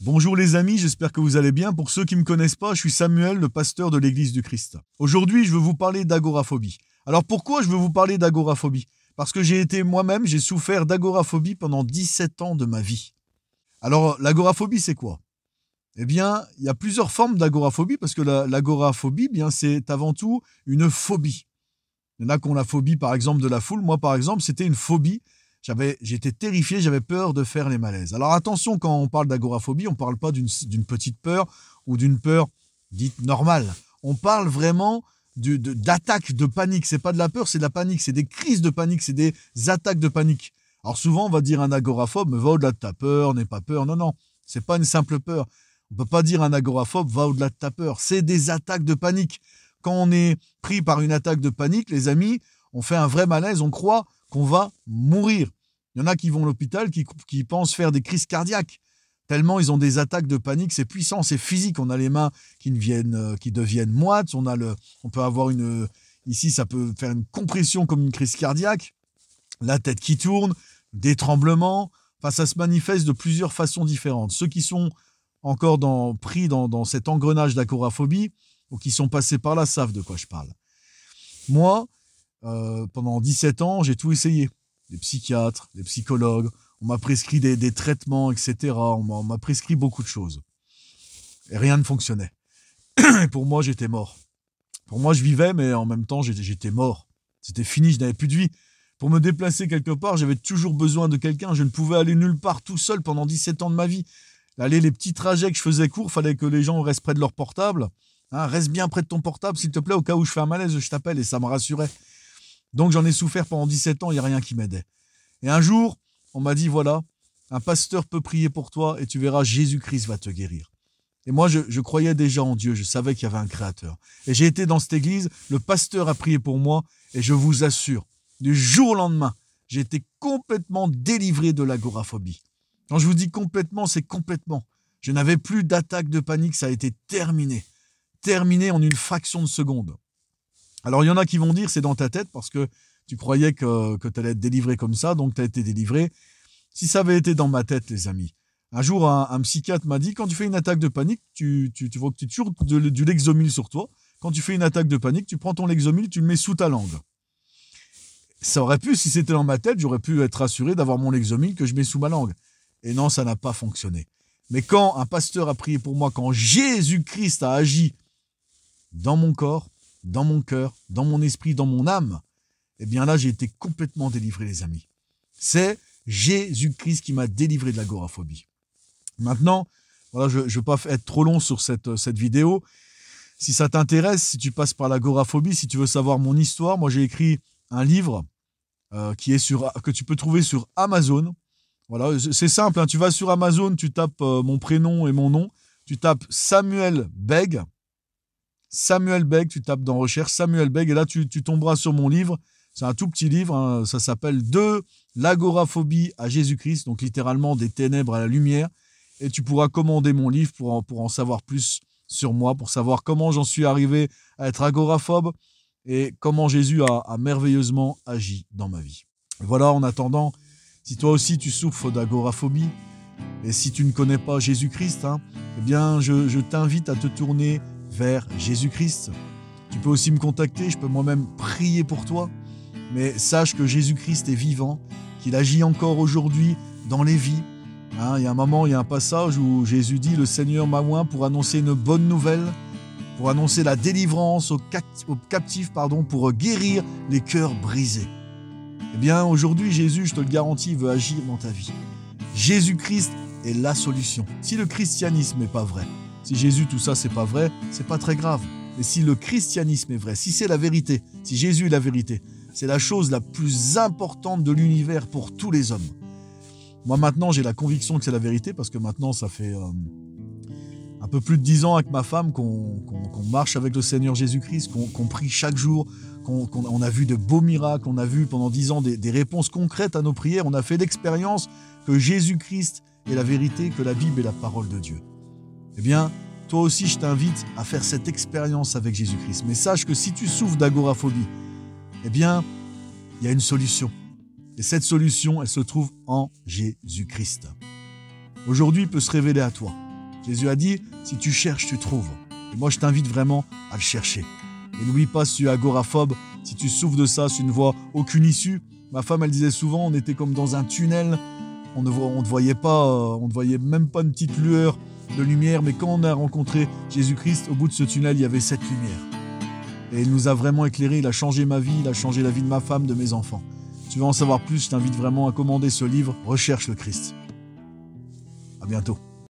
Bonjour les amis, j'espère que vous allez bien. Pour ceux qui ne me connaissent pas, je suis Samuel, le pasteur de l'Église du Christ. Aujourd'hui, je veux vous parler d'agoraphobie. Alors pourquoi je veux vous parler d'agoraphobie? Parce que j'ai souffert d'agoraphobie pendant 17 ans de ma vie. Alors l'agoraphobie, c'est quoi? Eh bien, il y a plusieurs formes d'agoraphobie, parce que l'agoraphobie, c'est avant tout une phobie. Il y en a qui ont la phobie, par exemple, de la foule. Moi, par exemple, c'était une phobie. J'étais terrifié, j'avais peur de faire les malaises. Alors attention, quand on parle d'agoraphobie, on ne parle pas d'une petite peur ou d'une peur dite normale. On parle vraiment d'attaques de panique. C'est pas de la peur, c'est de la panique. C'est des crises de panique, c'est des attaques de panique. Alors souvent, on va dire un agoraphobe, va au-delà de ta peur, n'aie pas peur. Non, c'est pas une simple peur. On ne peut pas dire un agoraphobe, va au-delà de ta peur. C'est des attaques de panique. Quand on est pris par une attaque de panique, les amis, on fait un vrai malaise, on croit qu'on va mourir. Il y en a qui vont à l'hôpital, qui pensent faire des crises cardiaques. Tellement ils ont des attaques de panique, c'est puissant, c'est physique. On a les mains qui deviennent moites, on peut avoir ici ça peut faire une compression comme une crise cardiaque, la tête qui tourne, des tremblements. Enfin, ça se manifeste de plusieurs façons différentes. Ceux qui sont encore pris dans cet engrenage d'agoraphobie ou qui sont passés par là savent de quoi je parle. Moi, pendant 17 ans, j'ai tout essayé. Des psychiatres, des psychologues, on m'a prescrit des traitements, etc. On m'a prescrit beaucoup de choses. Et rien ne fonctionnait. Et pour moi, j'étais mort. Pour moi, je vivais, mais en même temps, j'étais mort. C'était fini, je n'avais plus de vie. Pour me déplacer quelque part, j'avais toujours besoin de quelqu'un. Je ne pouvais aller nulle part tout seul pendant 17 ans de ma vie. Les petits trajets que je faisais courts, fallait que les gens restent près de leur portable. Reste bien près de ton portable, s'il te plaît, au cas où je fais un malaise, je t'appelle, et ça me rassurait. Donc j'en ai souffert pendant 17 ans, il n'y a rien qui m'aidait. Et un jour, on m'a dit, voilà, un pasteur peut prier pour toi et tu verras, Jésus-Christ va te guérir. Et moi, je croyais déjà en Dieu, je savais qu'il y avait un créateur. Et j'ai été dans cette église, le pasteur a prié pour moi et je vous assure, du jour au lendemain, j'ai été complètement délivré de l'agoraphobie. Quand je vous dis complètement, c'est complètement. Je n'avais plus d'attaque de panique, ça a été terminé. Terminé en une fraction de seconde. Alors, il y en a qui vont dire c'est dans ta tête parce que tu croyais que tu allais être délivré comme ça, donc tu as été délivré. Si ça avait été dans ma tête, les amis, un jour, un psychiatre m'a dit, quand tu fais une attaque de panique, tu vois que tu as toujours du Lexomil sur toi. Quand tu fais une attaque de panique, tu prends ton Lexomil, tu le mets sous ta langue. Ça aurait pu, si c'était dans ma tête, j'aurais pu être rassuré d'avoir mon Lexomil que je mets sous ma langue. Et non, ça n'a pas fonctionné. Mais quand un pasteur a prié pour moi, quand Jésus-Christ a agi dans mon corps, dans mon cœur, dans mon esprit, dans mon âme, eh bien là, j'ai été complètement délivré, les amis. C'est Jésus-Christ qui m'a délivré de l'agoraphobie. Maintenant, voilà, je ne veux pas être trop long sur cette vidéo. Si ça t'intéresse, si tu passes par l'agoraphobie, si tu veux savoir mon histoire, moi j'ai écrit un livre que tu peux trouver sur Amazon. Voilà, c'est simple, tu vas sur Amazon, tu tapes mon prénom et mon nom, tu tapes Samuel Beg, tu tapes dans recherche Samuel Beg, et là tu tomberas sur mon livre. C'est un tout petit livre, ça s'appelle De l'agoraphobie à Jésus-Christ, donc littéralement des ténèbres à la lumière. Et tu pourras commander mon livre pour en savoir plus sur moi, pour savoir comment j'en suis arrivé à être agoraphobe et comment Jésus a merveilleusement agi dans ma vie. Et voilà, en attendant, si toi aussi tu souffres d'agoraphobie, et si tu ne connais pas Jésus-Christ, eh bien je t'invite à te tourner vers Jésus-Christ. Tu peux aussi me contacter, je peux moi-même prier pour toi. Mais sache que Jésus-Christ est vivant, qu'il agit encore aujourd'hui dans les vies. Il y a un moment, il y a un passage où Jésus dit « Le Seigneur m'a oint pour annoncer une bonne nouvelle, pour annoncer la délivrance aux captifs, pour guérir les cœurs brisés. » Eh bien, aujourd'hui, Jésus, je te le garantis, veut agir dans ta vie. Jésus-Christ est la solution. Si le christianisme n'est pas vrai, si Jésus, tout ça, c'est pas vrai, c'est pas très grave. Mais si le christianisme est vrai, si c'est la vérité, si Jésus est la vérité, c'est la chose la plus importante de l'univers pour tous les hommes. Moi, maintenant, j'ai la conviction que c'est la vérité parce que maintenant, ça fait un peu plus de 10 ans avec ma femme qu'on marche avec le Seigneur Jésus-Christ, qu'on prie chaque jour, qu'on a vu de beaux miracles, on a vu pendant 10 ans des réponses concrètes à nos prières. On a fait l'expérience que Jésus-Christ est la vérité, que la Bible est la parole de Dieu. Eh bien, toi aussi, je t'invite à faire cette expérience avec Jésus-Christ. Mais sache que si tu souffres d'agoraphobie, eh bien, il y a une solution. Et cette solution, elle se trouve en Jésus-Christ. Aujourd'hui, il peut se révéler à toi. Jésus a dit, si tu cherches, tu trouves. Et moi, je t'invite vraiment à le chercher. Et n'oublie pas, si tu es agoraphobe, si tu souffres de ça, si tu ne vois aucune issue. Ma femme, elle disait souvent, on était comme dans un tunnel, on ne voyait même pas une petite lueur de lumière, mais quand on a rencontré Jésus-Christ, au bout de ce tunnel, il y avait cette lumière. Et il nous a vraiment éclairés, il a changé ma vie, il a changé la vie de ma femme, de mes enfants. Si tu veux en savoir plus, je t'invite vraiment à commander ce livre, Recherche le Christ. À bientôt.